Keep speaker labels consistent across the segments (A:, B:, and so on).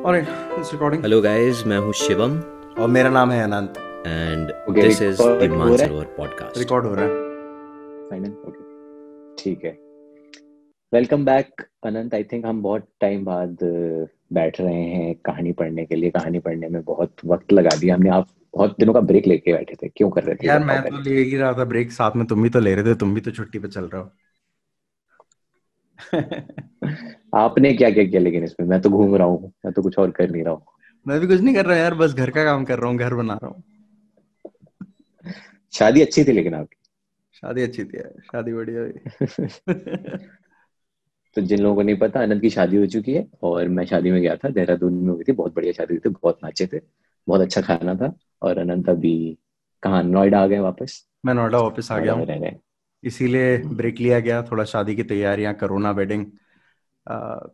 A: Alright, it's recording.
B: Hello guys, मैं हूँ शिवम
A: और मेरा नाम है Anant.
B: And
C: Okay,
B: this is the
C: record हो रहा है?
B: मानसरोवर पॉडकास्ट.
A: रिकॉर्ड हो रहा है.
C: फाइनल ओके ठीक है. Welcome back Anant. I think हम बहुत टाइम बाद बैठ रहे हैं कहानी पढ़ने के लिए. कहानी पढ़ने में बहुत वक्त लगा दिया हमने. आप बहुत दिनों का ब्रेक लेके बैठे थे, क्यों कर रहे थे?
A: यार
C: बताओ
A: मैं तो
C: पहले.
A: ले ही रहा था ब्रेक, साथ में तुम भी तो ले रहे थे. तुम भी तो छुट्टी पे चल रहे हो.
C: आपने क्या क्या किया लेकिन इसमें? मैं तो घूम रहा हूँ, मैं तो कुछ और कर नहीं रहा हूँ.
A: मैं भी कुछ नहीं कर रहा यार, बस घर का काम कर रहा हूँ, घर बना रहा हूँ.
C: शादी अच्छी थी लेकिन आपकी.
A: शादी अच्छी थी यार, शादी बढ़िया हुई.
C: तो जिन लोगों को नहीं पता, अनंत की शादी हो चुकी है और मैं शादी में गया था. देहरादून में हुई थी, बहुत बढ़िया शादी हुई थी, बहुत नाचे थे, बहुत अच्छा खाना था. और अनंत अभी कहाँ, नोएडा आ गए वापस?
A: मैं नोएडा वापस आ गया
C: नोएडा में
A: हूँ,
C: रह रहे हैं.
A: इसीलिए ब्रेक लिया गया. थोड़ा शादी की तैयारियां, कोरोना वेडिंग.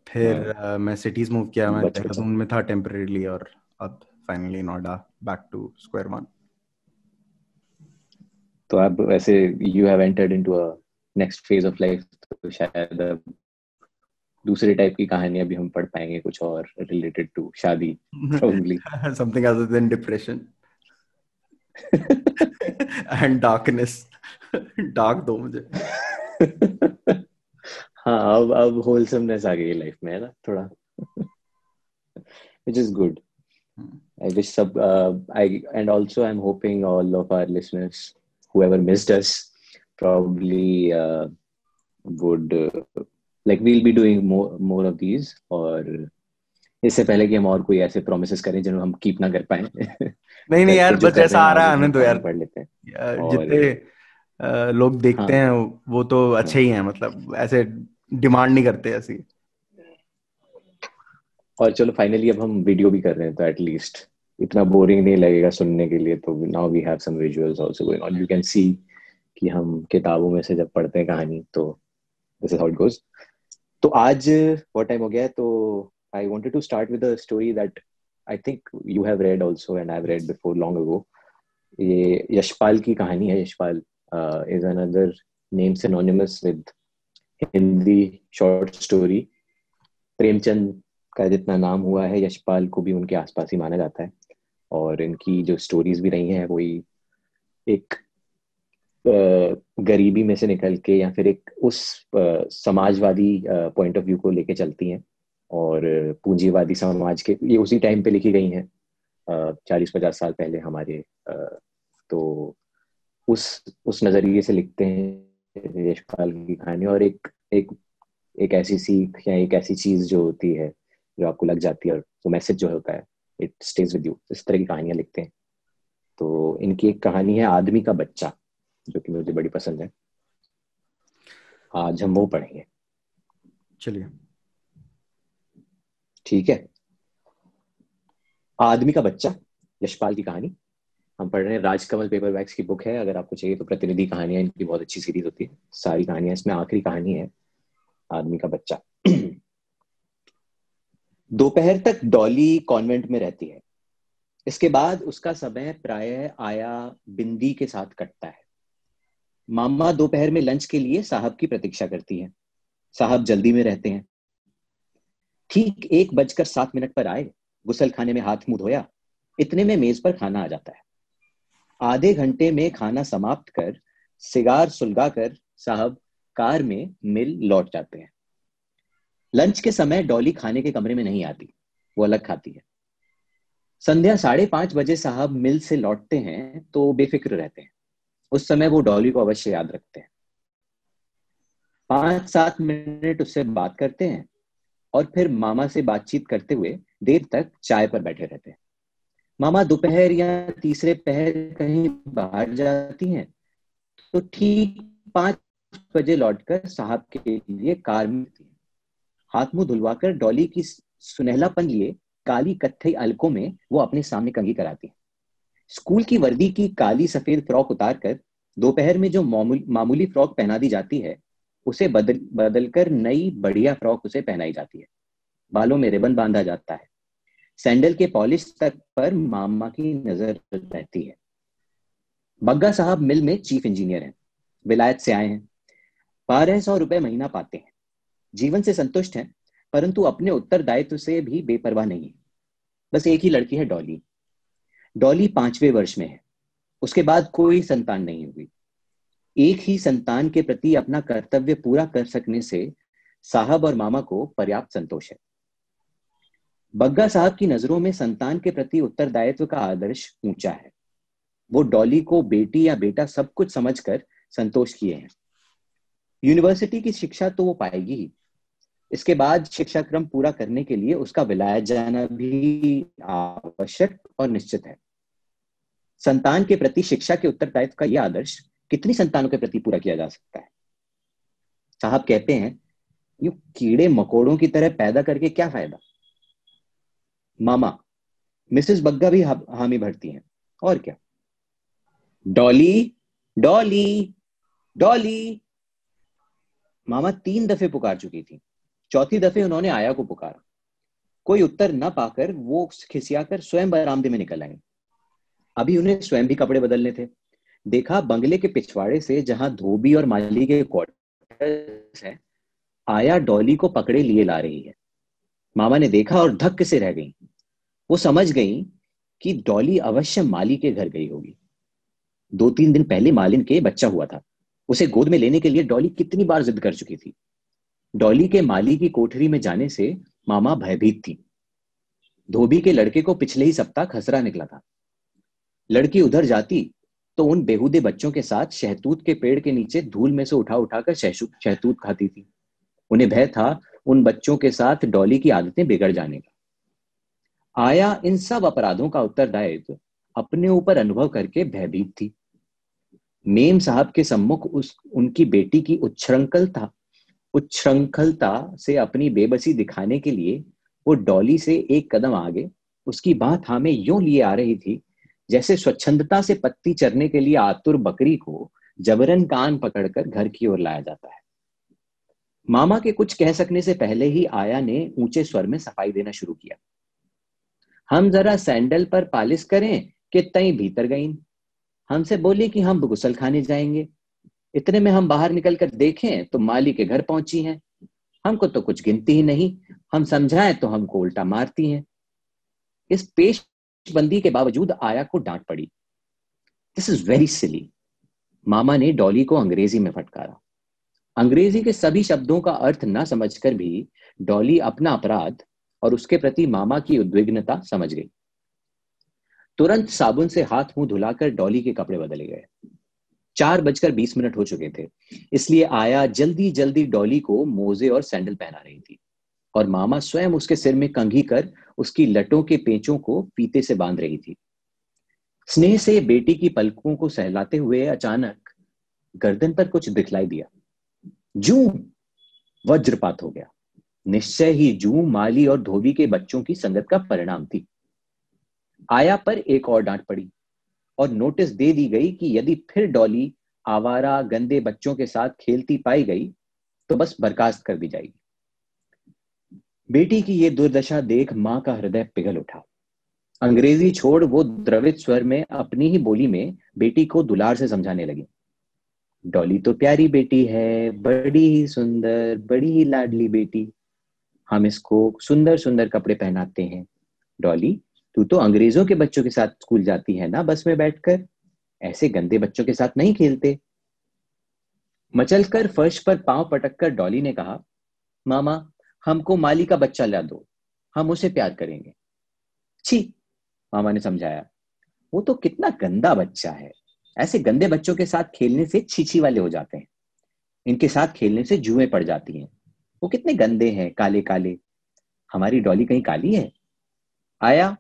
A: फिर मैं सिटीज मूव किया. मैं
C: बच बचा.
A: देहरादून में था टेम्परेरीली और अब finally Noida, back to square one.
C: तो आप वैसे you have entered into a next phase of life. तो शायद अब दूसरे टाइप की कहानी अभी हम पढ़ पाएंगे, कुछ और रिलेटेड टू शादी probably.
A: Something other than depression and darkness. Dark दो मुझे.
C: हाँ, अब होलसमनेस आ गई लाइफ में, है ना, थोड़ा. which is good. I wish sub and also I'm hoping all of our listeners, whoever missed us, probably would like we'll be doing more of these. और इससे पहले कि हम और कोई ऐसे प्रोमिस करें जिन्हें हम कीप ना कर पाए.
A: नहीं नहीं यार,
C: करते जो
A: बस
C: कर
A: जैसा
C: रहे हैं
A: आ रहा
C: आज
A: है
C: उसमें
A: आनंद हो
C: कहानी
A: यार.
C: पढ़ लेते हैं. और
A: जितने लोग देखते
C: हाँ
A: हैं वो तो अच्छे
C: हाँ.
A: ही हैं, मतलब ऐसे डिमांड नहीं करते ऐसी.
C: और चलो फाइनली अब हम वीडियो भी कर रहे हैं, तो एटलीस्ट इतना बोरिंग नहीं लगेगा सुनने के लिए. तो now we have some visuals also going on. You can see कि हम किताबों में से जब पढ़ते हैं कहानी, तो this is how it goes. तो आज बहुत टाइम हो गया है, तो I wanted to start with a story that I think you have read also and I have read before long ago. ये यशपाल की कहानी है. Yashpal is another name synonymous with Hindi short story. Premchand का जितना नाम हुआ है, यशपाल को भी उनके आसपास ही माना जाता है. और इनकी जो स्टोरीज भी रही हैं, वही एक गरीबी में से निकल के या फिर एक उस समाजवादी पॉइंट ऑफ व्यू को लेके चलती हैं. और पूंजीवादी समाज के, ये उसी टाइम पे लिखी गई हैं, 40-50 साल पहले हमारे. तो उस नजरिए से लिखते हैं यशपाल की कहानी. और एक एक एक ऐसी सीख या एक ऐसी चीज जो होती है, जो आपको लग जाती है, और वो मैसेज जो होता है, इट स्टेज विद यू. इस तरह की कहानियां लिखते हैं. तो इनकी एक कहानी है आदमी का बच्चा, जो कि मुझे बड़ी पसंद है. आज हम वो पढ़ेंगे.
A: चलिए.
C: ठीक है. आदमी का बच्चा, यशपाल की कहानी हम पढ़ रहे हैं. राजकमल पेपरबैक्स की बुक है. अगर आपको चाहिए तो प्रतिनिधि कहानियां, इनकी बहुत अच्छी सीरीज होती है. सारी कहानियां इसमें. आखिरी कहानी है आदमी का बच्चा. दोपहर तक डॉली कॉन्वेंट में रहती है. इसके बाद उसका समय प्रायः आया बिंदी के साथ कटता है. मामा दोपहर में लंच के लिए साहब की प्रतीक्षा करती है. साहब जल्दी में रहते हैं. ठीक 1:07 पर आए. गुसल खाने में हाथ मुंह धोया. इतने में मेज पर खाना आ जाता है. आधे घंटे में खाना समाप्त कर सिगार सुलगाकर साहब कार में मिल लौट जाते हैं. लंच के समय डॉली खाने के कमरे में नहीं आती, वो अलग खाती है. संध्या 5:30 साहब मिल से लौटते हैं तो बेफिक्र रहते हैं. उस समय वो डॉली को अवश्य याद रखते हैं. 5-7 मिनट उससे बात करते हैं और फिर मामा से बातचीत करते हुए देर तक चाय पर बैठे रहते हैं. मामा दोपहर या तीसरे पहर कहीं बाहर जाती हैं तो ठीक 5 बजे लौटकर साहब के लिए कार में आती है. हाथ मुंह धुलवाकर डॉली की सुनहलापन लिए काली कत्थई अलकों में वो अपने सामने कंघी कराती है. स्कूल की वर्दी की काली सफेद फ्रॉक उतारकर दोपहर में जो मामूली फ्रॉक पहना दी जाती है, उसे बदलकर नई बढ़िया फ्रॉक उसे पहनाई जाती है. बालों में रिबन बांधा जाता है. सैंडल के पॉलिश तक पर मामा की नजर रहती है. बग्गा साहब मिल में चीफ इंजीनियर हैं. विलायत से आए हैं. 1200 रुपए महीना पाते हैं. जीवन से संतुष्ट हैं, परंतु अपने उत्तरदायित्व से भी बेपरवाह नहीं है. बस एक ही लड़की है, डॉली। डॉली 5वें वर्ष में है। उसके बाद कोई संतान नहीं हुई। एक ही संतान के प्रति अपना कर्तव्य पूरा कर सकने से साहब और मामा को पर्याप्त संतोष है। बग्गा साहब की नजरों में संतान के प्रति उत्तरदायित्व का आदर्श ऊंचा है। वो डॉली को बेटी या बेटा सब कुछ समझकर संतोष किए हैं। यूनिवर्सिटी की शिक्षा तो वो पाएगी ही। इसके बाद शिक्षा क्रम पूरा करने के लिए उसका विलायत जाना भी आवश्यक और निश्चित है। संतान के प्रति शिक्षा के उत्तरदायित्व का यह आदर्श कितनी संतानों के प्रति पूरा किया जा सकता है? साहब कहते हैं, यूं कीड़े मकोड़ों की तरह पैदा करके क्या फायदा। मामा मिसेस बग्गा भी हामी भरती हैं, और क्या। डॉली, डॉली, डॉली। मामा 3 दफे पुकार चुकी थी। चौथी दफे उन्होंने आया को पुकारा। कोई उत्तर न पाकर वो खिसियाकर स्वयं बरामदे में निकल आई। अभी उन्हें स्वयं भी कपड़े बदलने थे। देखा बंगले के पिछवाड़े से, जहां धोबी और माली के क्वार्टर्स है, आया डॉली को पकड़े लिए ला रही है। मामा ने देखा और धक्के से रह गई। वो समझ गई कि डॉली अवश्य माली के घर गई होगी। 2-3 दिन पहले मालिन के बच्चा हुआ था। उसे गोद में लेने के लिए डॉली कितनी बार जिद कर चुकी थी। डॉली के माली की कोठरी में जाने से मामा भयभीत थी। धोबी के लड़के को पिछले ही सप्ताह खसरा निकला था। लड़की उधर जाती तो उन बेहुदे बच्चों के साथ शहतूत के पेड़ के नीचे धूल में से उठा उठाकर शहतूत खाती थी। उन्हें भय था उन बच्चों के साथ डॉली की आदतें बिगड़ जाने का। आया इन सब अपराधों का उत्तरदायित्व अपने ऊपर अनुभव करके भयभीत थी। मेम साहब के सम्मुख उनकी बेटी की उच्छृंखलता से अपनी बेबसी दिखाने के लिए वो डॉली से एक कदम आगे उसकी बाह थामे यूं लिए आ रही थी, जैसे स्वच्छंदता से पत्ती चरने के लिए आतुर बकरी को जबरन कान पकड़कर घर की ओर लाया जाता है। मामा के कुछ कह सकने से पहले ही आया ने ऊंचे स्वर में सफाई देना शुरू किया। हम जरा सैंडल पर पालिश करें कि तई भीतर गईं। हमसे बोली कि हम गुसल खाने जाएंगे। इतने में हम बाहर निकलकर देखें तो माली के घर पहुंची हैं। हमको तो कुछ गिनती ही नहीं। हम समझाएं तो हमको उल्टा मारती हैं। इस पेशबंदी के बावजूद आया को डांट पड़ी। This is very silly. मामा ने डॉली को अंग्रेजी में फटकारा। अंग्रेजी के सभी शब्दों का अर्थ न समझकर भी डॉली अपना अपराध और उसके प्रति मामा की उद्विग्नता समझ गई। तुरंत साबुन से हाथ मुंह धुलाकर डॉली के कपड़े बदले गए। 4:20 हो चुके थे, इसलिए आया जल्दी जल्दी डॉली को मोजे और सैंडल पहना रही थी और मामा स्वयं उसके सिर में कंघी कर उसकी लटों के पेंचों को फीते से बांध रही थी। स्नेह से बेटी की पलकों को सहलाते हुए अचानक गर्दन पर कुछ दिखलाई दिया। जूं वज्रपात हो गया। निश्चय ही जूं माली और धोबी के बच्चों की संगत का परिणाम थी। आया पर एक और डांट पड़ी और नोटिस दे दी गई कि यदि फिर डॉली आवारा गंदे बच्चों के साथ खेलती पाई गई तो बस बर्खास्त कर दी जाएगी। बेटी की ये दुर्दशा देख मां का हृदय पिघल उठा। अंग्रेजी छोड़ वो द्रवित स्वर में अपनी ही बोली में बेटी को दुलार से समझाने लगी। डॉली तो प्यारी बेटी है, बड़ी ही सुंदर, बड़ी ही लाडली बेटी। हम इसको सुंदर सुंदर कपड़े पहनाते हैं। डॉली, तू तो अंग्रेजों के बच्चों के साथ स्कूल जाती है ना, बस में बैठकर। ऐसे गंदे बच्चों के साथ नहीं खेलते। मचलकर फर्श पर पांव पटककर डॉली ने कहा, मामा हमको माली का बच्चा ला दो, हम उसे प्यार करेंगे। छी, मामा ने समझाया, वो तो कितना गंदा बच्चा है। ऐसे गंदे बच्चों के साथ खेलने से छीछी वाले हो जाते हैं। इनके साथ खेलने से जुएं पड़ जाती हैं। वो कितने गंदे हैं, काले काले। हमारी डॉली कहीं काली है? आया,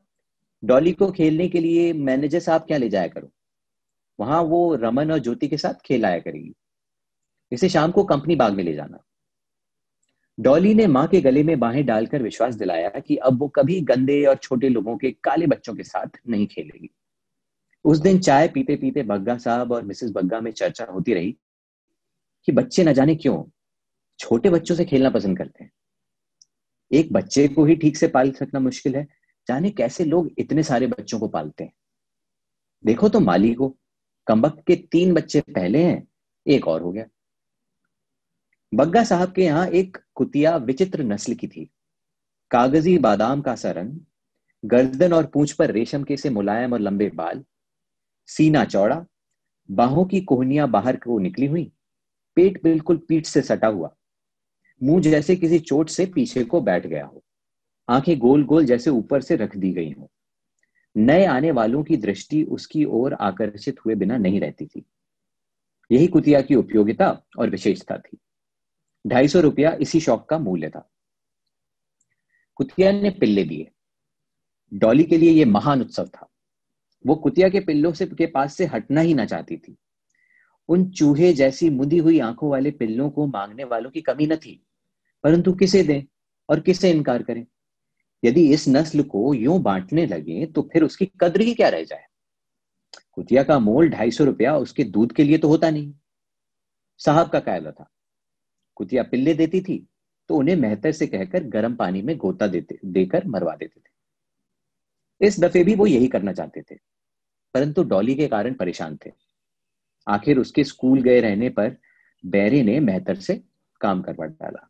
C: डॉली को खेलने के लिए मैनेजर साहब क्या ले जाया करो। वहां वो रमन और ज्योति के साथ खेल आया करेगी। इसे शाम को कंपनी बाग में ले जाना। डॉली ने मां के गले में बाहें डालकर विश्वास दिलाया कि अब वो कभी गंदे और छोटे लोगों के काले बच्चों के साथ नहीं खेलेगी। उस दिन चाय पीते पीते बग्गा साहब और मिसेस बग्गा में चर्चा होती रही कि बच्चे न जाने क्यों छोटे बच्चों से खेलना पसंद करते हैं। एक बच्चे को ही ठीक से पाल सकना मुश्किल है, जाने कैसे लोग इतने सारे बच्चों को पालते हैं। देखो तो माली को, कमबख्त के 3 बच्चे पहले हैं, एक और हो गया। बग्गा साहब के यहाँ एक कुतिया विचित्र नस्ल की थी। कागजी बादाम का सा रंग, गर्दन और पूंछ पर रेशम के से मुलायम और लंबे बाल, सीना चौड़ा, बाहों की कोहनियां बाहर को निकली हुई, पेट बिल्कुल पीठ से सटा हुआ, मुंह जैसे किसी चोट से पीछे को बैठ गया हो, आंखें गोल गोल जैसे ऊपर से रख दी गई हो। नए आने वालों की दृष्टि उसकी ओर आकर्षित हुए बिना नहीं रहती थी। यही कुतिया की उपयोगिता और विशेषता थी। 250 रुपया इसी शौक का मूल्य था। कुतिया ने पिल्ले दिए। डॉली के लिए यह महान उत्सव था। वो कुतिया के पिल्लों से के पास से हटना ही ना चाहती थी। उन चूहे जैसी मुदी हुई आंखों वाले पिल्लों को मांगने वालों की कमी न थी, परंतु किसे दें और किसे इनकार करें? यदि इस नस्ल को यूं बांटने लगे तो फिर उसकी कद्र ही क्या रह जाए। कुतिया का मोल 250 रुपया उसके दूध के लिए तो होता नहीं। साहब का कायदा था, कुतिया पिल्ले देती थी तो उन्हें मेहतर से कहकर गर्म पानी में गोता देकर मरवा देते थे। इस दफे भी वो यही करना चाहते थे, परंतु डॉली के कारण परेशान थे। आखिर उसके स्कूल गए रहने पर बैरे ने मेहतर से काम करवा डाला।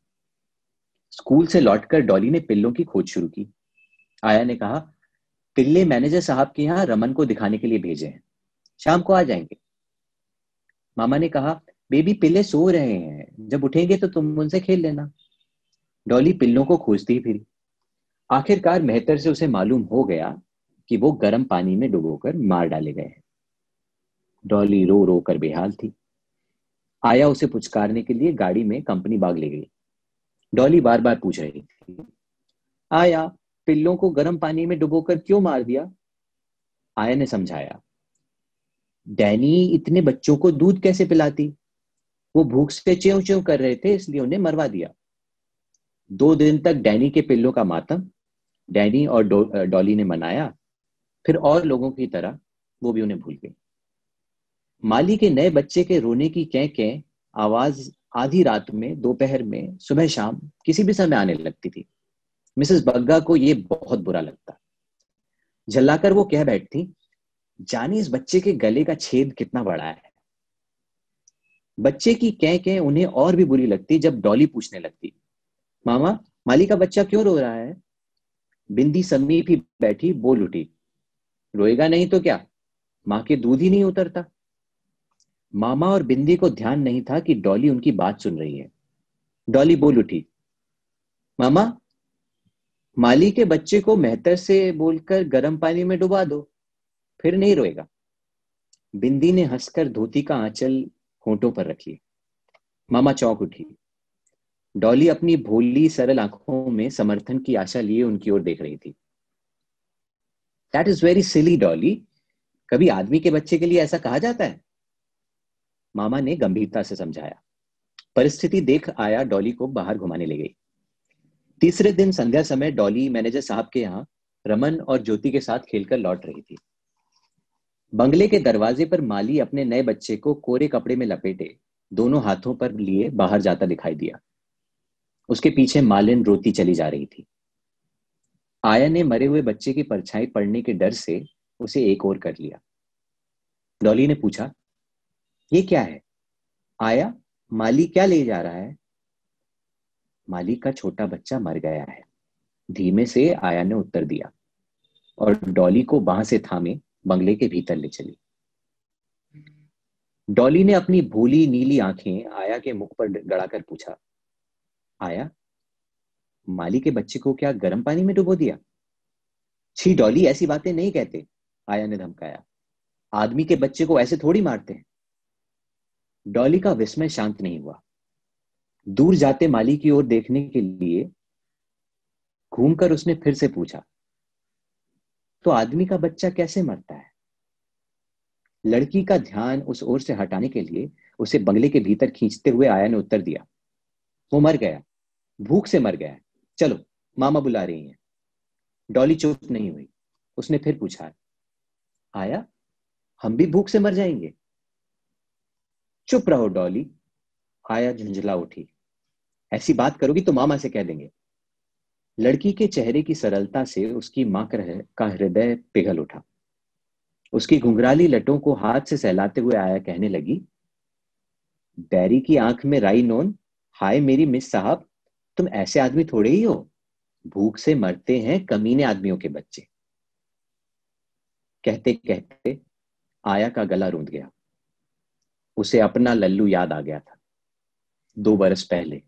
C: स्कूल से लौटकर डॉली ने पिल्लों की खोज शुरू की। आया ने कहा, पिल्ले मैनेजर साहब के यहाँ रमन को दिखाने के लिए भेजे हैं, शाम को आ जाएंगे। मामा ने कहा, बेबी पिल्ले सो रहे हैं, जब उठेंगे तो तुम उनसे खेल लेना। डॉली पिल्लों को खोजती ही फिरी। आखिरकार मेहतर से उसे मालूम हो गया कि वो गर्म पानी में डुबोकर मार डाले गए हैं। डॉली रो रो कर बेहाल थी। आया उसे पुचकारने के लिए गाड़ी में कंपनी बाग ले गई। डॉली बार बार पूछ रही थी, आया, पिल्लों को गर्म पानी में डुबोकर क्यों मार दिया? आया ने समझाया, डैनी इतने बच्चों को दूध कैसे पिलाती? वो भूख से च्यों च्यों कर रहे थे, इसलिए उन्हें मरवा दिया। 2 दिन तक डैनी के पिल्लों का मातम डैनी और डॉली ने मनाया। फिर और लोगों की तरह वो भी उन्हें भूल गई। माली के नए बच्चे के रोने की कै कै आवाज आधी रात में, दोपहर में, सुबह शाम किसी भी समय आने लगती थी। मिसेस बग्गा को ये बहुत बुरा लगता। झल्लाकर वो कह बैठती, जानी इस बच्चे के गले का छेद कितना बड़ा है। बच्चे की कै कै उन्हें और भी बुरी लगती जब डॉली पूछने लगती, मामा, माली का बच्चा क्यों रो रहा है? बिंदी समीप ही बैठी बोल उठी, रोएगा नहीं तो क्या, मां के दूध ही नहीं उतरता। मामा और बिंदी को ध्यान नहीं था कि डॉली उनकी बात सुन रही है। डॉली बोल उठी, मामा, माली के बच्चे को मेहतर से बोलकर गर्म पानी में डुबा दो, फिर नहीं रोएगा। बिंदी ने हंसकर धोती का आंचल होंठों पर रख लिया। मामा चौंक उठी। डॉली अपनी भोली सरल आंखों में समर्थन की आशा लिए उनकी ओर देख रही थी। दैट इज वेरी सिली डॉली, कभी आदमी के बच्चे के लिए ऐसा कहा जाता है? मामा ने गंभीरता से समझाया। परिस्थिति देख आया डॉली को बाहर घुमाने ले गई। तीसरे दिन संध्या समय डॉली मैनेजर साहब के यहाँ रमन और ज्योति के साथ खेलकर लौट रही थी। बंगले के दरवाजे पर माली अपने नए बच्चे को कोरे कपड़े में लपेटे दोनों हाथों पर लिए बाहर जाता दिखाई दिया। उसके पीछे मालिन रोती चली जा रही थी। आया ने मरे हुए बच्चे की परछाई पड़ने के डर से उसे एक ओर कर लिया। डॉली ने पूछा, ये क्या है? आया, माली क्या ले जा रहा है? माली का छोटा बच्चा मर गया है, धीमे से आया ने उत्तर दिया और डॉली को बांह से थामे बंगले के भीतर ले चली। डॉली ने अपनी भूली नीली आंखें आया के मुख पर गड़ाकर पूछा, आया, माली के बच्चे को क्या गर्म पानी में डुबो दिया? छी डॉली, ऐसी बातें नहीं कहते, आया ने धमकाया। आदमी के बच्चे को ऐसे थोड़ी मारते हैं। डॉली का विस्मय शांत नहीं हुआ। दूर जाते माली की ओर देखने के लिए घूमकर उसने फिर से पूछा, तो आदमी का बच्चा कैसे मरता है? लड़की का ध्यान उस ओर से हटाने के लिए उसे बंगले के भीतर खींचते हुए आया ने उत्तर दिया, वो मर गया, भूख से मर गया है, चलो मामा बुला रही हैं। डॉली चुप नहीं हुई। उसने फिर पूछा, आया, हम भी भूख से मर जाएंगे? चुप रहो डॉली, आया झुंझला उठी। ऐसी बात करोगी तो मामा से कह देंगे। लड़की के चेहरे की सरलता से उसकी मां का हृदय पिघल उठा। उसकी घुंघराली लटों को हाथ से सहलाते हुए आया कहने लगी, बैरी की आंख में राई नोन, हाय मेरी मिस साहब, तुम ऐसे आदमी थोड़े ही हो। भूख से मरते हैं कमीने आदमियों के बच्चे। कहते कहते आया का गला रूंध गया। उसे अपना लल्लू याद आ गया था 2 बरस पहले।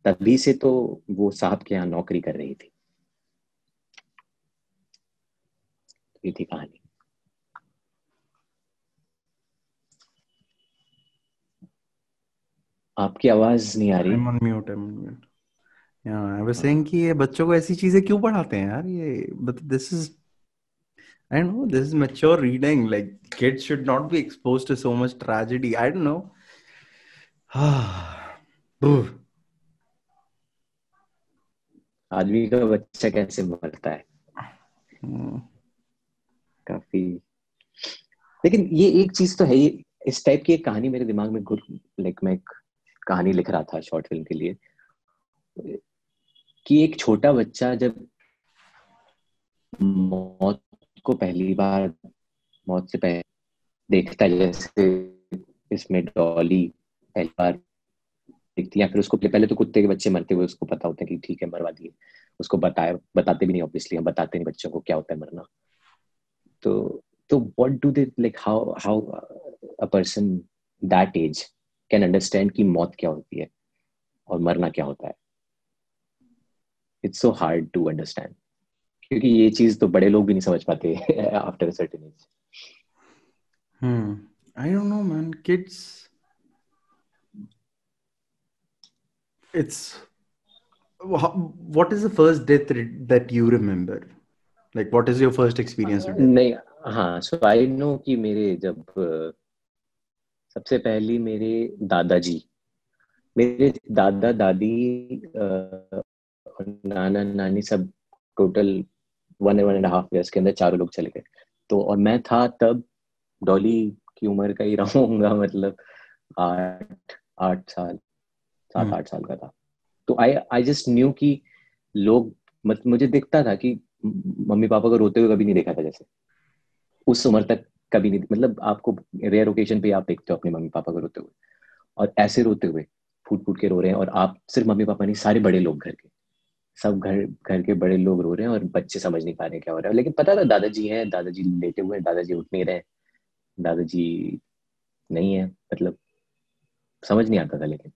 C: तभी से तो वो साहब के यहाँ नौकरी कर रही थी। ये थी कहानी। आपकी आवाज नहीं आ रही।
A: I'm on mute, I'm on mute. Yeah, I was saying कि ये बच्चों को ऐसी चीजें क्यों पढ़ाते हैं यार ये, but this is, I don't know, this is mature reading. Like kids should not be exposed to so much tragedy. I don't know. Oof.
C: आदमी का बच्चा कैसे मरता है, काफी। लेकिन ये एक चीज तो है, ये इस टाइप की एक कहानी मेरे दिमाग में मैं एक कहानी लिख रहा था शॉर्ट फिल्म के लिए, कि एक छोटा बच्चा जब मौत को पहली बार, मौत से पहले देखता है, जैसे इसमें डॉली पहली बार दिखती है, फिर उसको पहले तो कुत्ते के बच्चे मरते हुए उसको पता होता है कि ठीक है मरवा दिए, उसको बताते भी नहीं, ऑब्वियसली हम बताते नहीं बच्चों को क्या होता है मरना। तो what do they like, how a person that age can understand कि मौत क्या होती है और मरना क्या होता है। It's so hard to understand, क्योंकि ये चीज तो बड़े लोग भी नहीं समझ पाते after a certain age.
A: I don't know, man. Kids, it's what is the first death that you remember? Like, what is your first experience with death?
C: नहीं, हाँ, सो आई नो कि मेरे जब सबसे पहली मेरे दादा दादी और नाना नानी सब टोटल 1.5 years के अंदर चारों लोग चले गए। तो और मैं था तब डॉली की उम्र का ही रहूंगा, मतलब 8 साल, 7-8 साल का था। तो आई जस्ट न्यू कि लोग, मतलब मुझे दिखता था कि मम्मी पापा को रोते हुए कभी नहीं देखा था, जैसे उस उम्र तक कभी नहीं, मतलब आपको रेयर ओकेजन पे आप देखते हो अपने मम्मी पापा को रोते हुए, और ऐसे रोते हुए फूट फूट के रो रहे हैं, और आप सिर्फ मम्मी पापा नहीं, सारे बड़े लोग घर के, सब घर के बड़े लोग रो रहे हैं और बच्चे समझ नहीं पा रहे क्या हो रहा है। लेकिन पता था दादाजी हैं, दादाजी लेटे हुए हैं, दादाजी उठ नहीं रहे, दादाजी नहीं है, मतलब समझ नहीं आता था। लेकिन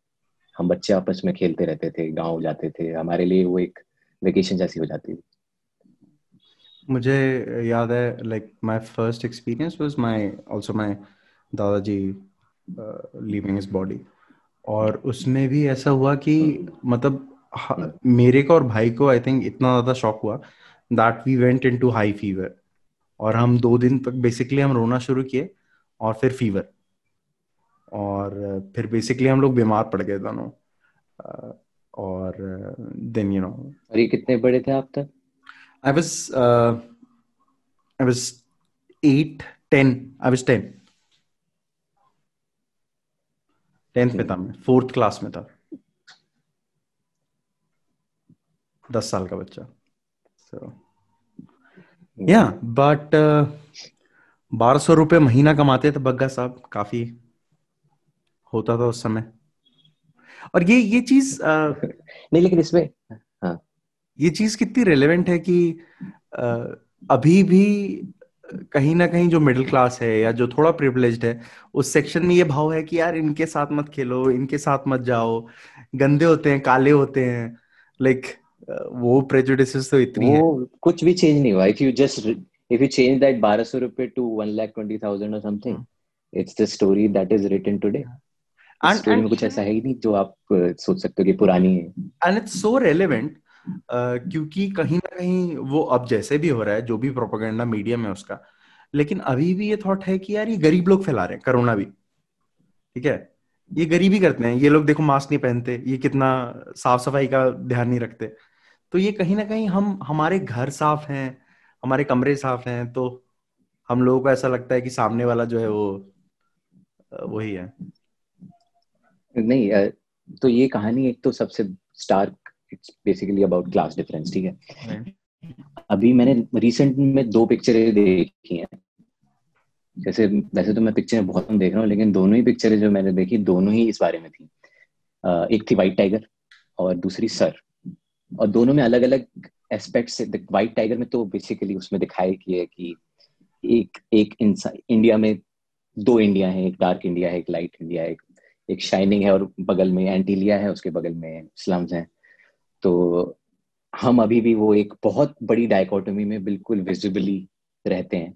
C: हम बच्चे आपस में खेलते रहते थे, गाँव जाते थे, हमारे लिए वो एक वेकेशन जैसी हो जाती थी।
A: मुझे याद है, like my first experience was my दादाजी लीविंग हिज बॉडी। और उसमें भी ऐसा हुआ कि मतलब मेरे को और भाई को आई थिंक इतना ज्यादा शॉक हुआ that we went into high fever, और हम 2 दिन तक बेसिकली हम रोना शुरू किए, और फिर फीवर, और फिर बेसिकली हम लोग बीमार पड़ गए दोनों। और देन
C: और ये कितने बड़े थे आप तब?
A: I was I was 8, 10. I was 10. 10th में था मैं, 4th क्लास में था, 10 साल का बच्चा। So yeah, but 1200 रुपये महीना कमाते थे बग्गा साहब, काफी होता था उस समय। और ये चीज
C: नहीं, लेकिन इसमें हाँ,
A: ये चीज कितनी रेलेवेंट है कि अभी भी कहीं ना कहीं जो मिडिल क्लास है या जो थोड़ा प्रिविलेज्ड है, उस सेक्शन में ये भाव है कि यार इनके साथ मत खेलो, इनके साथ मत जाओ, गंदे होते हैं, काले होते हैं, लाइक वो प्रेजुडिसेस तो इतनी है।
C: वो कुछ भी चेंज नहीं हुआ। इफ यू चेंज दैट 1200 रुपए टू 1,20,000 और something, it's the story that is written today. इस स्टोरी में कुछ ऐसा है ही नहीं जो आप सोच सकते हो कि पुरानी है।
A: एंड इट्स सो रेलेवेंट क्योंकि कहीं ना कहीं वो अब जैसे भी हो रहा है, जो भी प्रोपेगेंडा मीडियम है उसका, लेकिन अभी भी ये थॉट है कि यार ये गरीब लोग फैला रहे हैं कोरोना भी, ठीक है, ये गरीबी करते हैं ये लोग, देखो मास्क नहीं पहनते, ये कितना साफ सफाई का ध्यान नहीं रखते। तो ये कहीं ना कहीं हमारे घर साफ हैं, हमारे कमरे साफ हैं, तो हम लोगों को ऐसा लगता है कि सामने वाला जो है वो वही है।
C: नहीं, तो ये कहानी एक तो सबसे stark, it's basically about class difference, ठीक है। अभी मैंने रिसेंट में 2 पिक्चरें देखी हैं। जैसे वैसे तो मैं पिक्चरें बहुत कम देख रहा हूँ, लेकिन दोनों ही पिक्चरें जो मैंने देखी, दोनों ही इस बारे में थी। एक थी व्हाइट टाइगर और दूसरी सर, और दोनों में अलग अलग एस्पेक्ट से व्हाइट टाइगर में तो बेसिकली उसमें दिखाया कि है कि एक एक इंसान, इंडिया में दो इंडिया है, एक डार्क इंडिया है, एक लाइट इंडिया है, एक शाइनिंग है और बगल में एंटीलिया है, उसके बगल में स्लम्स हैं। तो हम अभी भी वो एक बहुत बड़ी डायकोटोमी में बिल्कुल विजिबली रहते हैं।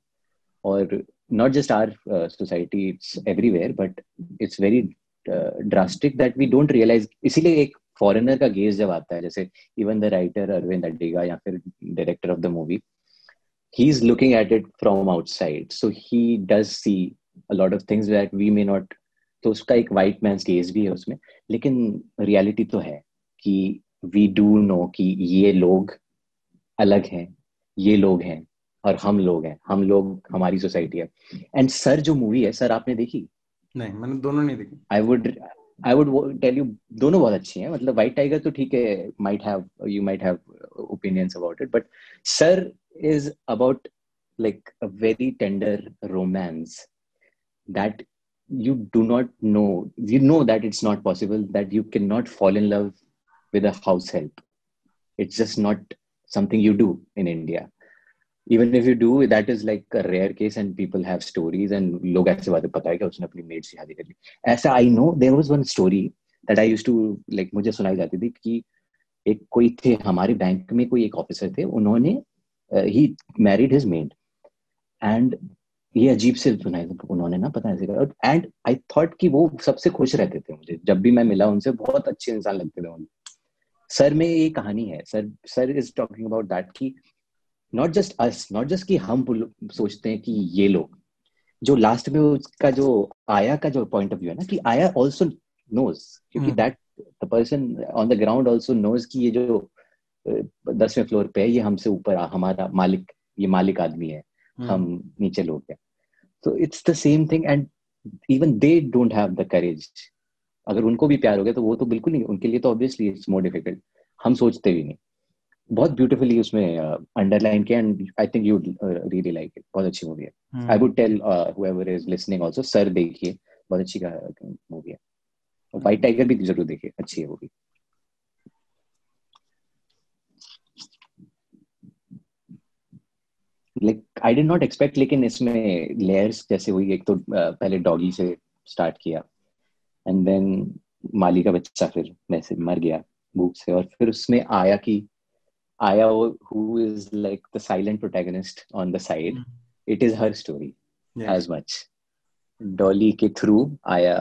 C: और not just our society, it's everywhere, but it's very drastic that we don't realise. इसीलिए एक फॉरेनर का गेज जब आता है, जैसे even the writer Arvind Adiga या फिर director of the movie, he is looking at it from outside, so he does see a lot of things that we may not। तो उसका एक white man's gaze भी है उसमें, लेकिन रियलिटी तो है कि we do know कि ये लोग अलग हैं, ये लोग हैं और हम लोग हैं, हम लोग हमारी सोसाइटी है। एंड सर जो मूवी है, सर आपने देखी?
A: नहीं, मैंने दोनों नहीं देखी।
C: आई वुड टेल यू, दोनों बहुत अच्छी हैं। मतलब व्हाइट टाइगर तो ठीक है, you might have opinions about it, but sir is about like a very tender romance that you do not know. You know that it's not possible, that you cannot fall in love with a house help. It's just not something you do in India. Even if you do, that is like a rare case and people have stories and लोग ऐसे बातें पता है कि उसने अपनी made से शादी कर ली। ऐसा I know there was one story that I used to like, मुझे सुनाई जाती थी कि एक कोई थे हमारे बैंक में, कोई एक ऑफिसर थे, उन्होंने he married his maid and ये अजीब से सुनाई उन्होंने ना, पता ऐसे करा। एंड आई थॉट कि वो सबसे खुश रहते थे, मुझे जब भी मैं मिला उनसे बहुत अच्छे इंसान लगते थे उन्हें। सर में ये कहानी है, sir is talking about that कि not just us, not just कि हम सोचते हैं कि ये लोग, जो लास्ट में उसका जो आया का जो पॉइंट ऑफ व्यू है ना, कि आया ऑल्सो नोज, क्योंकि that the person on the ground also knows कि ये जो 10वें फ्लोर पे है, ये हमसे ऊपर हमारा मालिक, ये मालिक आदमी है, हम नीचे लोग हैं। तो it's the same thing and even they don't have the courage. अगर उनको भी प्यार हो गया तो वो तो बिल्कुल नहीं, उनके लिए तो ऑब्वियसली इट्स मोर डिफिकल्ट, हम सोचते भी नहीं। बहुत ब्यूटीफुली उसमें अंडरलाइन किया and I think you really like it. बहुत अच्छी मूवी है। I would tell whoever is listening also, sir देखिए, बहुत अच्छी मूवी है। व्हाइट टाइगर भी जरूर देखिए, अच्छी है वो भी। Like I did not expect, लेकिन इसमें लेयर्स जैसे हुई। एक तो पहले डॉगी से स्टार्ट किया एंड देन माली का बच्चा फिर वैसे मर गया भूख से, और फिर उसमें आया कि आया who is like the silent protagonist on the side. It is her story as much. Dolly के through आया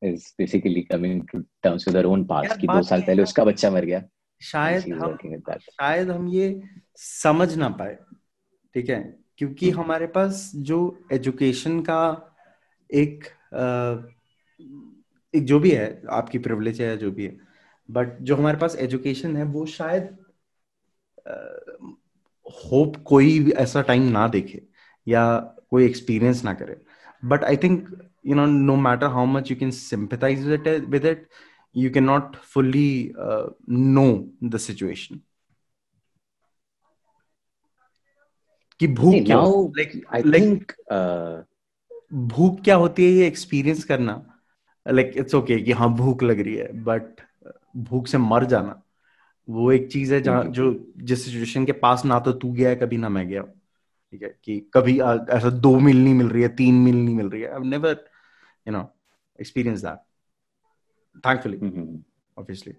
C: is basically coming to terms with her own past कि 2 साल पहले उसका बच्चा मर गया।
A: शायद हम ये समझ ना पाए, ठीक है, क्योंकि हमारे पास जो एजुकेशन का एक जो भी है, आपकी प्रिविलेज है या जो भी है, बट जो हमारे पास एजुकेशन है वो शायद होप कोई ऐसा टाइम ना देखे या कोई एक्सपीरियंस ना करे। But I think no matter how much you can sympathize with it, you cannot fully know the situation कि भूख क्या भूख क्या होती है, ये एक्सपीरियंस करना। लाइक इट्स ओके कि हाँ भूख लग रही है, बट भूख से मर जाना वो एक चीज है जहाँ जो जिस सिचुएशन के पास ना तो तू गया है कभी, ना मैं गया, ठीक है, कि कभी ऐसा 2 मील नहीं मिल रही है, 3 मील नहीं मिल रही है। I've never experienced that, thankfully. Obviously,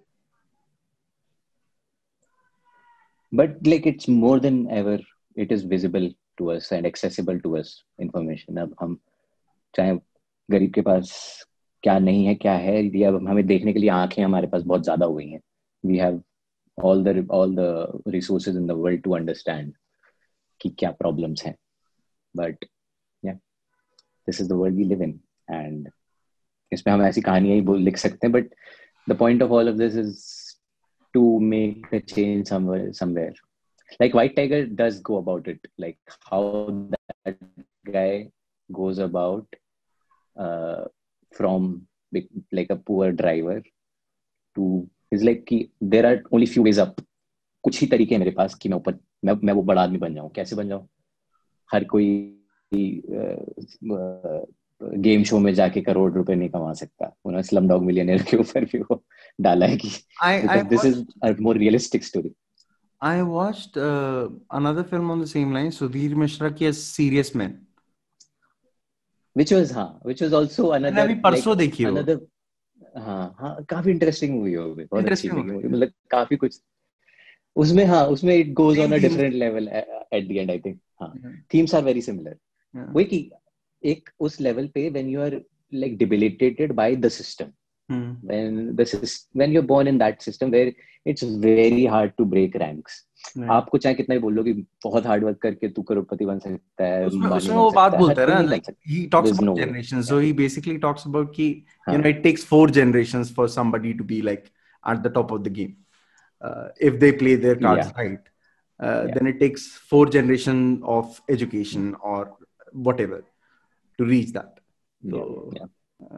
C: but like it's more than ever it is visible to us and accessible to us information. अब हम चाहे गरीब के पास क्या नहीं है, क्या है, या हमें देखने के लिए आंखें हमारे पास बहुत ज्यादा हो गई हैं। We have all the resources in the world to understand कि क्या problems हैं, but yeah, this is the world we live in and इसमें हम ऐसी कहानियां ही लिख सकते हैं, but the point of all of this is to make a change somewhere. Like White Tiger does go about it, like how that guy goes about from like a poor driver to is like कि there are only few ways up. कुछ ही तरीके हैं मेरे पास कि मैं वो बड़ा आदमी बन जाऊं। कैसे बन जाऊं? हर कोई गेम शो में जाके करोड़ रुपए नहीं कमा सकता। उन्होंने स्लम डॉग मिलियनेयर के ऊपर भी वो डाला है कि this is a more realistic story.
A: I watched another film on the same line, Sudhir Mishra की Serious Man.
C: which was also
A: मैंने
C: another
A: अभी
C: like
A: परसों देखी वो.
C: another हाँ काफी इंटरेस्टिंग मूवी है वो भी, बहुत अच्छी
A: इंटरेस्टिंग
C: लगी
A: मूवी
C: मुझे,
A: है.
C: मतलब काफी कुछ उसमें, हाँ उसमें it goes on
A: Same
C: a
A: themes.
C: Different level at the end I think. हाँ
A: Yeah.
C: Themes are very similar.
A: Yeah.
C: वही कि एक उस लेवल पे when you are like debilitated by the system, when you're born in that system where it's very hard to break ranks.
A: Right.
C: आपको चाहे कितना भी बोल लो कि बहुत हार्ड वर्क करके तू करोड़पति बन सकता है,
A: उसमें
C: अंबानी
A: उसमें
C: बन
A: वो बात
C: सकता है, हर
A: बोलता है
C: कोई
A: ना,
C: नहीं बन
A: like
C: सकता.
A: he talks
C: There's
A: about
C: no way.
A: generations, so he basically talks about कि
C: हाँ
A: it takes 4 generations for somebody to be like at the top of the game, if they play their cards
C: yeah
A: right.
C: yeah
A: Then it takes 4 generations of education or whatever to reach that. So
C: yeah yeah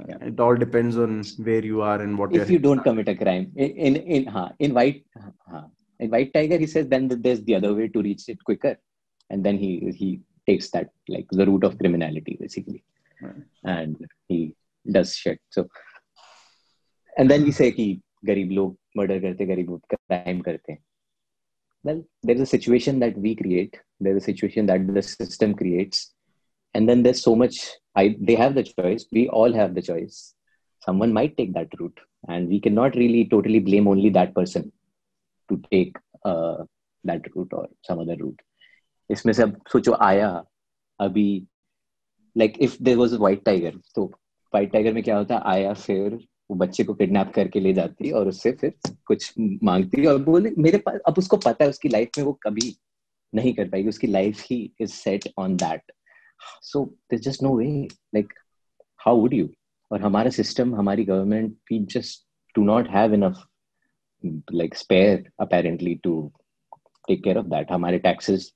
C: yeah.
A: it all depends on where you are and what your
C: If you
A: hits
C: don't
A: are.
C: commit a crime in White Tiger, he says then there's the other way to reach it quicker, and then he takes that like the route of criminality basically,
A: Right.
C: and he does shit. So and then we say कि गरीब लोग murder करते, गरीब लोग crime करते हैं. Well, there's a situation that we create, there's a situation that the system creates, and then there's so much. They have the choice, we all have the choice. Someone might take that route, and we cannot really totally blame only that person to take that route or some other route. इसमें से अब सोचो आया अभी, like if there was a white tiger, तो white tiger में क्या होता, आया फिर वो बच्चे को किडनैप करके ले जाती और उससे फिर कुछ मांगती और बोले मेरे पास, अब उसको पता है उसकी लाइफ में वो कभी नहीं कर पाएगी, उसकी लाइफ ही is set on that. So there just no way, like how would you. और हमारा सिस्टम, हमारी government, we just do not have enough like spare apparently to take care of that. हमारे taxes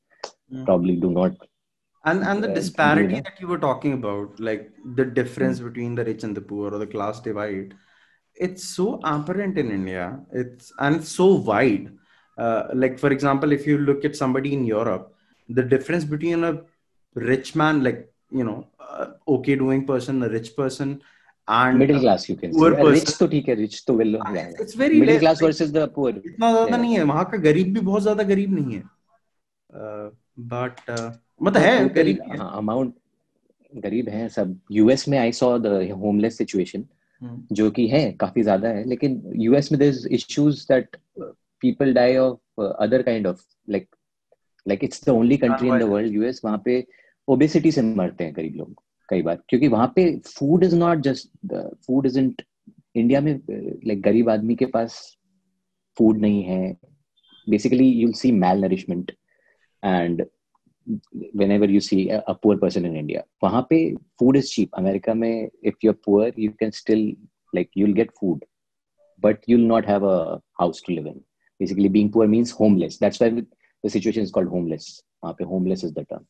C: probably do not
A: And the
C: do
A: disparity
C: enough.
A: that you were talking about, like the difference between the rich and the poor or the class divide, it's so apparent in India. It's so wide. Like for example, if you look at somebody in Europe, the difference between a rich man, like okay doing person, a rich person, and
C: Middle
A: a
C: class you can
A: poor
C: say.
A: person,
C: Rich तो ठीक है, rich तो will yeah, yeah.
A: it's very
C: Middle
A: less.
C: class
A: Like,
C: versus the poor.
A: इतना ज्यादा
C: Yeah.
A: नहीं है. वहां का गरीब भी बहुत ज्यादा गरीब नहीं है. बट मतलब
C: हाँ
A: है,
C: टोटल,
A: गरीब भी है.
C: हाँ अमाउंट गरीब हैं सब. यूएस में I saw the homeless situation, जो कि है काफी ज्यादा है, लेकिन यूएस में there is issues that people die of other kind of like it's the only country in the world, US, वहां पे ओबेसिटी से मरते हैं गरीब लोग कई बार, क्योंकि वहां पे food is not just, food isn't. India में लाइक गरीब आदमी के पास फूड नहीं है, basically you'll see malnourishment, and whenever you see a poor person in India, वहाँ पे food is cheap. America में if you're poor you can still, like you'll get food, but you'll not have a house to live in. Basically being poor means homeless. That's why the situation is called homeless. वहाँ पे homeless is the term.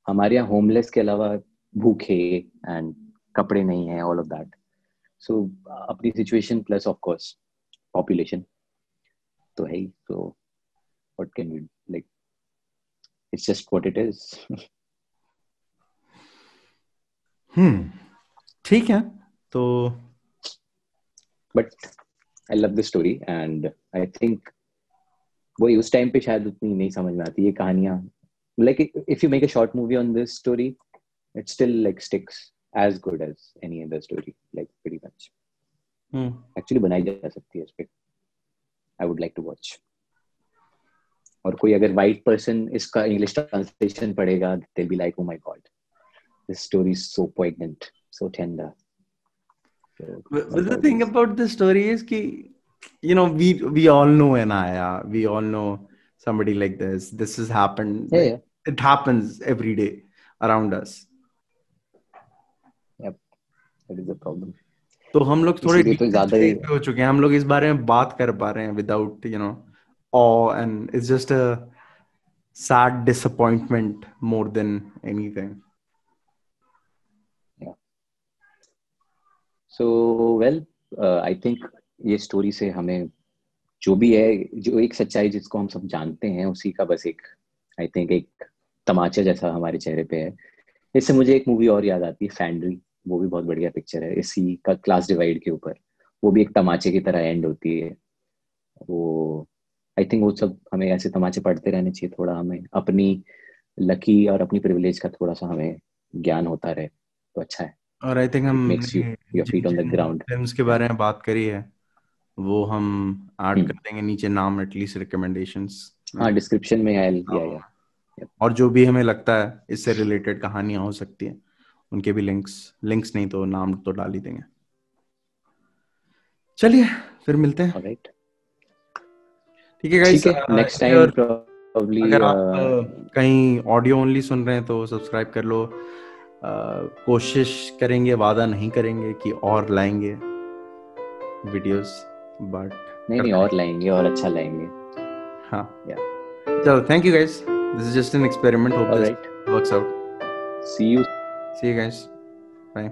C: हमारे यहाँ homeless के अलावा भूखे and कपड़े नहीं है, all of that. So अपनी situation plus of course population तो है ही. So what can we, like it's just what it is.
A: ठीक है तो.
C: But I love the story, and I think वही उस टाइम पे शायद उतनी नहीं समझ में आती ये कहानियां. Like if you make a short movie on this story, it still like sticks as good as any other story, like pretty much. Actually बनाई जा सकती है इस पे. I would like to watch. और कोई अगर white person इसका English translation पढ़ेगा, they'll be like, oh my god, this story is so poignant, so tender.
A: But the thing about the story is कि we all know Anaya, we all know somebody like this. This has happened.
C: Yeah,
A: like,
C: yeah.
A: It happens every day around us.
C: Yep, that is the problem.
A: तो हम लोग थोड़े
C: इसीलिए तो ज्यादा ही
A: हो चुके हैं. हम लोग इस बारे में बात कर पा रहे हैं without awe, and it's just a sad disappointment more than anything.
C: Yeah. So well, I think ये स्टोरी से हमें जो भी है, जो एक सच्चाई जिसको हम सब जानते हैं, उसी का बस एक आई थिंक एक तमाचा जैसा हमारे चेहरे पे है. इससे मुझे एक मूवी और याद आती है, फैंड्री. वो भी बहुत बढ़िया पिक्चर है इसी का, क्लास डिवाइड के ऊपर. वो भी एक तमाचे की तरह एंड होती है. वो आई थिंक वो सब हमें ऐसे तमाचे पढ़ते रहने चाहिए, थोड़ा हमें अपनी लकी और अपनी प्रिविलेज का थोड़ा सा हमें ज्ञान होता रहे तो अच्छा है.
A: और I think
C: it makes you
A: हमने
C: योर
A: जिन
C: फीट ऑन द
A: जिन
C: ग्राउंड.
A: फिल्म्स के बारे में बात करी है वो हम ऐड कर देंगे नीचे नाम, एटलीस्ट रिकमेंडेशंस
C: हाँ,
A: में.
C: डिस्क्रिप्शन में या
A: और जो भी हमें लगता है इससे रिलेटेड कहानियां हो सकती हैं उनके भी लिंक्स नहीं तो नाम तो डाल ही देंगे. चलिए फिर मिलते हैं.
C: ऑलराइट.
A: ठीक है गाइस.
C: ठीक है, नेक्स्ट टाइम प्रोबब्ली
A: अगर आप कहीं ऑडियो ओनली सुन रहे हैं तो सब्सक्राइब कर लो. कोशिश करेंगे, वादा नहीं करेंगे कि और लाएंगे वीडियोस, बट
C: नहीं और लाएंगे और अच्छा लाएंगे.
A: हाँ.
C: या
A: चलो, thank you guys. This is just an experiment. Hope this
C: alright,
A: works out.
C: See you
A: See you guys. Bye.